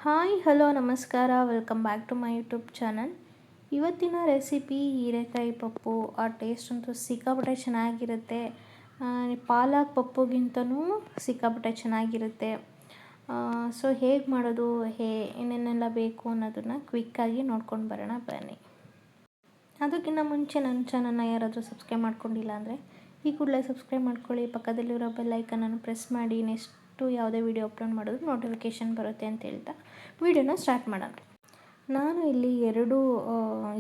Hi hello ನಮಸ್ಕಾರ, welcome back to my YouTube channel. ಇವತ್ತಿನ recipe ಹೀರೆಕಾಯಿ ಪಪ್ಪು. ಆ ಟೇಸ್ಟ್ ಅಂತೂ ಸಿಕ್ಕಾಪಟ್ಟೆ ಚೆನ್ನಾಗಿರುತ್ತೆ. ಪಾಲಕ್ ಪಪ್ಪುಗಿಂತನೂ ಸಿಕ್ಕಾಪಟ್ಟೆ ಚೆನ್ನಾಗಿರುತ್ತೆ. ಸೊ ಹೇಗೆ ಮಾಡೋದು, ಏನೇನೆಲ್ಲ ಬೇಕು ಅನ್ನೋದನ್ನು ಕ್ವಿಕ್ಕಾಗಿ ನೋಡ್ಕೊಂಡು ಬರೋಣ ಬನ್ನಿ. ಅದಕ್ಕಿಂತ ಮುಂಚೆ ನನ್ನ ಚಾನಲ್ನ ಯಾರಾದರೂ ಸಬ್ಸ್ಕ್ರೈಬ್ ಮಾಡ್ಕೊಂಡಿಲ್ಲ ಅಂದರೆ ಈ ಕೂಡಲೇ ಸಬ್ಸ್ಕ್ರೈಬ್ ಮಾಡ್ಕೊಳ್ಳಿ. ಪಕ್ಕದಲ್ಲಿರೋ ಬೆಲ್ ಐಕನನ್ನು ಪ್ರೆಸ್ ಮಾಡಿ. ನೆಕ್ಸ್ಟು ಯಾವುದೇ ವೀಡಿಯೋ ಅಪ್ಲೋಡ್ ಮಾಡೋದು ನೋಟಿಫಿಕೇಷನ್ ಬರುತ್ತೆ ಅಂತ ಹೇಳ್ತಾ ವೀಡಿಯೋನ ಸ್ಟಾರ್ಟ್ ಮಾಡೋಣ. ನಾನು ಇಲ್ಲಿ 2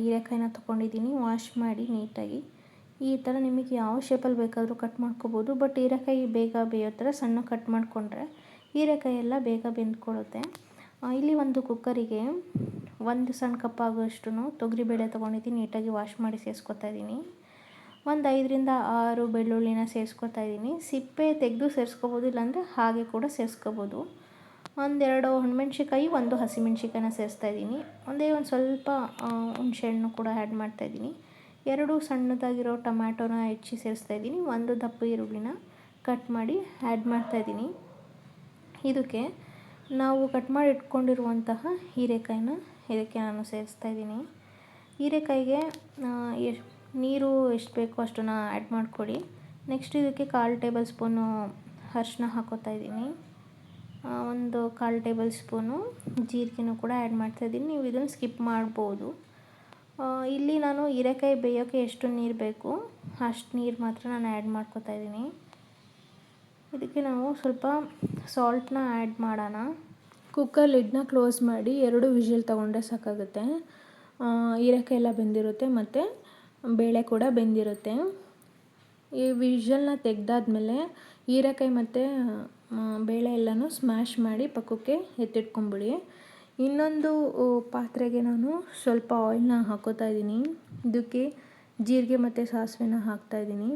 ಹೀರೆಕಾಯಿನ ತೊಗೊಂಡಿದ್ದೀನಿ. ವಾಶ್ ಮಾಡಿ ನೀಟಾಗಿ ಈ ಥರ ನಿಮಗೆ ಯಾವ ಶೇಪಲ್ಲಿ ಬೇಕಾದರೂ ಕಟ್ ಮಾಡ್ಕೋಬೋದು. ಬಟ್ ಹೀರೆಕಾಯಿ ಬೇಗ ಬೇಯೋ ಥರ ಸಣ್ಣ ಕಟ್ ಮಾಡಿಕೊಂಡ್ರೆ ಹೀರೆಕಾಯಿ ಎಲ್ಲ ಬೇಗ ಬೆಂದ್ಕೊಳ್ಳುತ್ತೆ. ಇಲ್ಲಿ ಒಂದು ಕುಕ್ಕರಿಗೆ 1 ಸಣ್ಣ ಕಪ್ ಆಗುವಷ್ಟು ತೊಗರಿಬೇಳೆ ತೊಗೊಂಡಿದ್ದೀನಿ. ನೀಟಾಗಿ ವಾಶ್ ಮಾಡಿ ಸೇರಿಸ್ಕೊತಾ ಇದ್ದೀನಿ. ಒಂದು 5ರಿಂದ 6 ಬೆಳ್ಳುಳ್ಳಿನ ಸೇರಿಸ್ಕೊತಾ ಇದ್ದೀನಿ. ಸಿಪ್ಪೆ ತೆಗೆದು ಸೇರಿಸ್ಕೋಬೋದು, ಇಲ್ಲಾಂದರೆ ಹಾಗೆ ಕೂಡ ಸೇರಿಸ್ಕೋಬೋದು. 1-2 ಒಣಮೆಣ್ಸಿಕಾಯಿ, 1 ಹಸಿಮೆಣ್ಸಿಕಾಯಿನ ಸೇರಿಸ್ತಾ ಇದ್ದೀನಿ. ಒಂದು ಸ್ವಲ್ಪ ಹುಣಸೆಹಣ್ಣು ಕೂಡ ಆ್ಯಡ್ ಮಾಡ್ತಾಯಿದ್ದೀನಿ. 2 ಸಣ್ಣದಾಗಿರೋ ಟೊಮ್ಯಾಟೊನ ಹೆಚ್ಚಿ ಸೇರಿಸ್ತಾ ಇದ್ದೀನಿ. 1 ದಪ್ಪ ಈರುಳ್ಳಿನ ಕಟ್ ಮಾಡಿ ಆ್ಯಡ್ ಮಾಡ್ತಾಯಿದ್ದೀನಿ. ಇದಕ್ಕೆ ನಾವು ಕಟ್ ಮಾಡಿ ಇಟ್ಕೊಂಡಿರುವಂತಹ ಹೀರೆಕಾಯಿನ ಇದಕ್ಕೆ ನಾನು ಸೇರಿಸ್ತಾ ಇದ್ದೀನಿ. ಹೀರೆಕಾಯಿಗೆ ನೀರು ಎಷ್ಟು ಬೇಕೋ ಅಷ್ಟನ್ನು ಆ್ಯಡ್ ಮಾಡ್ಕೊಳ್ಳಿ. ನೆಕ್ಸ್ಟ್ ಇದಕ್ಕೆ 1/4 ಟೇಬಲ್ ಸ್ಪೂನು ಅರಿಶಿನ ಹಾಕೋತಾ ಇದ್ದೀನಿ. 1/4 ಟೇಬಲ್ ಸ್ಪೂನು ಜೀರಿಗೆನೂ ಕೂಡ ಆ್ಯಡ್ ಮಾಡ್ತಾಯಿದ್ದೀನಿ. ನೀವು ಇದನ್ನು ಸ್ಕಿಪ್ ಮಾಡ್ಬೋದು. ಇಲ್ಲಿ ನಾನು ಹೀರೆಕಾಯಿ ಬೇಯೋಕ್ಕೆ ಎಷ್ಟು ನೀರು ಬೇಕು ಅಷ್ಟು ನೀರು ಮಾತ್ರ ನಾನು ಆ್ಯಡ್ ಮಾಡ್ಕೋತಾ ಇದ್ದೀನಿ. ಇದಕ್ಕೆ ನಾವು ಸ್ವಲ್ಪ ಸಾಲ್ಟನ್ನ ಆ್ಯಡ್ ಮಾಡೋಣ. ಕುಕ್ಕರ್ ಲಿಡ್ನ ಕ್ಲೋಸ್ ಮಾಡಿ 2 ವಿಷಲ್ ತೊಗೊಂಡ್ರೆ ಸಾಕಾಗುತ್ತೆ. ಹೀರೆಕಾಯಿ ಎಲ್ಲ ಬೆಂದಿರುತ್ತೆ ಮತ್ತು ಬೇಳೆ ಕೂಡ ಬೆಂದಿರುತ್ತೆ. ಈ ವಿಷಲ್ನ ತೆಗೆದಾದ್ಮೇಲೆ ಹೀರೆಕಾಯಿ ಮತ್ತು ಬೇಳೆ ಎಲ್ಲನೂ ಸ್ಮ್ಯಾಶ್ ಮಾಡಿ ಪಕ್ಕಕ್ಕೆ ಎತ್ತಿಟ್ಕೊಂಬಿಡಿ. ಇನ್ನೊಂದು ಪಾತ್ರೆಗೆ ನಾನು ಸ್ವಲ್ಪ ಆಯಿಲ್ನ ಹಾಕೋತಾ ಇದ್ದೀನಿ. ಇದಕ್ಕೆ ಜೀರಿಗೆ ಮತ್ತು ಸಾಸಿವೆನ ಹಾಕ್ತಾಯಿದ್ದೀನಿ.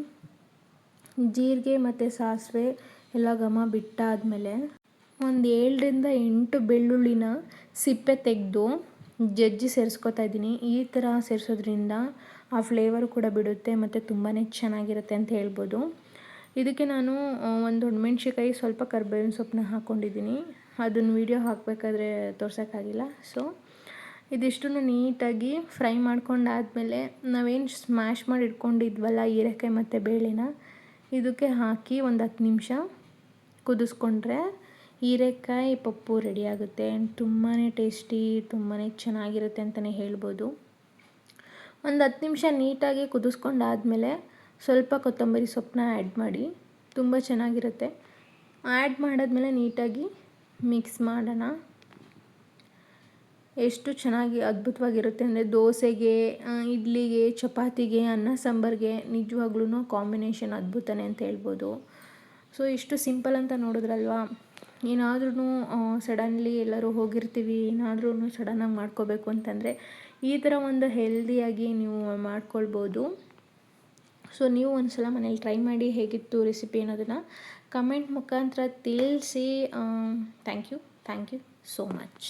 ಜೀರಿಗೆ ಮತ್ತು ಸಾಸಿವೆ ಎಲ್ಲ ಘಮ ಬಿಟ್ಟಾದಮೇಲೆ 7ರಿಂದ 8 ಬೆಳ್ಳುಳ್ಳಿನ ಸಿಪ್ಪೆ ತೆಗೆದು ಜಜ್ಜಿ ಸೇರಿಸ್ಕೊತಾ ಇದ್ದೀನಿ. ಈ ಥರ ಸೇರಿಸೋದ್ರಿಂದ ಆ ಫ್ಲೇವರು ಕೂಡ ಬಿಡುತ್ತೆ ಮತ್ತು ತುಂಬಾ ಚೆನ್ನಾಗಿರುತ್ತೆ ಅಂತ ಹೇಳ್ಬೋದು. ಇದಕ್ಕೆ ನಾನು 1 ಒಣಮೆಣ್ಸಿಕಾಯಿ, ಸ್ವಲ್ಪ ಕರಿಬೇವಿನ ಸೊಪ್ಪನ್ನ ಹಾಕ್ಕೊಂಡಿದ್ದೀನಿ. ಅದನ್ನು ವೀಡಿಯೋ ಹಾಕಬೇಕಾದ್ರೆ ತೋರ್ಸೋಕ್ಕಾಗಿಲ್ಲ. ಸೊ ಇದಿಷ್ಟನ್ನು ನೀಟಾಗಿ ಫ್ರೈ ಮಾಡ್ಕೊಂಡಾದಮೇಲೆ ನಾವೇನು ಸ್ಮ್ಯಾಶ್ ಮಾಡಿ ಇಟ್ಕೊಂಡಿದ್ವಲ್ಲ ಹೀರೆಕಾಯಿ ಮತ್ತು ಬೇಳೆನ ಇದಕ್ಕೆ ಹಾಕಿ 10 ನಿಮಿಷ ಕುದಿಸ್ಕೊಂಡ್ರೆ ಹೀರೆಕಾಯಿ ಪಪ್ಪು ರೆಡಿಯಾಗುತ್ತೆ. ತುಂಬಾ ಟೇಸ್ಟಿ, ತುಂಬಾ ಚೆನ್ನಾಗಿರುತ್ತೆ ಅಂತಲೇ ಹೇಳ್ಬೋದು. 10 ನಿಮಿಷ ನೀಟಾಗಿ ಕುದಿಸ್ಕೊಂಡಾದಮೇಲೆ ಸ್ವಲ್ಪ ಕೊತ್ತಂಬರಿ ಸೊಪ್ಪನ್ನ ಆ್ಯಡ್ ಮಾಡಿ. ತುಂಬ ಚೆನ್ನಾಗಿರುತ್ತೆ. ಆ್ಯಡ್ ಮಾಡಾದ್ಮೇಲೆ ನೀಟಾಗಿ ಮಿಕ್ಸ್ ಮಾಡೋಣ. ಎಷ್ಟು ಚೆನ್ನಾಗಿ ಅದ್ಭುತವಾಗಿರುತ್ತೆ ಅಂದರೆ ದೋಸೆಗೆ, ಇಡ್ಲಿಗೆ, ಚಪಾತಿಗೆ, ಅನ್ನ ಸಾಂಬಾರಿಗೆ ನಿಜವಾಗ್ಲೂ ಕಾಂಬಿನೇಷನ್ ಅದ್ಭುತನೇ ಅಂತ ಹೇಳ್ಬೋದು. ಸೊ ಇಷ್ಟು ಸಿಂಪಲ್ ಅಂತ ನೋಡಿದ್ರಲ್ವಾ. ಏನಾದ್ರೂ ಸಡನ್ಲಿ ಎಲ್ಲರೂ ಹೋಗಿರ್ತೀವಿ, ಏನಾದ್ರೂ ಸಡನ್ನಾಗಿ ಮಾಡ್ಕೋಬೇಕು ಅಂತಂದರೆ ಈ ಥರ ಒಂದು ಹೆಲ್ದಿಯಾಗಿ ನೀವು ಮಾಡ್ಕೊಳ್ಬೋದು. ಸೊ ನೀವು ಒಂದು ಸಲ ಮನೇಲಿ ಟ್ರೈ ಮಾಡಿ ಹೇಗಿತ್ತು ರೆಸಿಪಿ ಅನ್ನೋದನ್ನು ಕಮೆಂಟ್ ಮುಖಾಂತರ ತಿಳಿಸಿ. Thank you so much.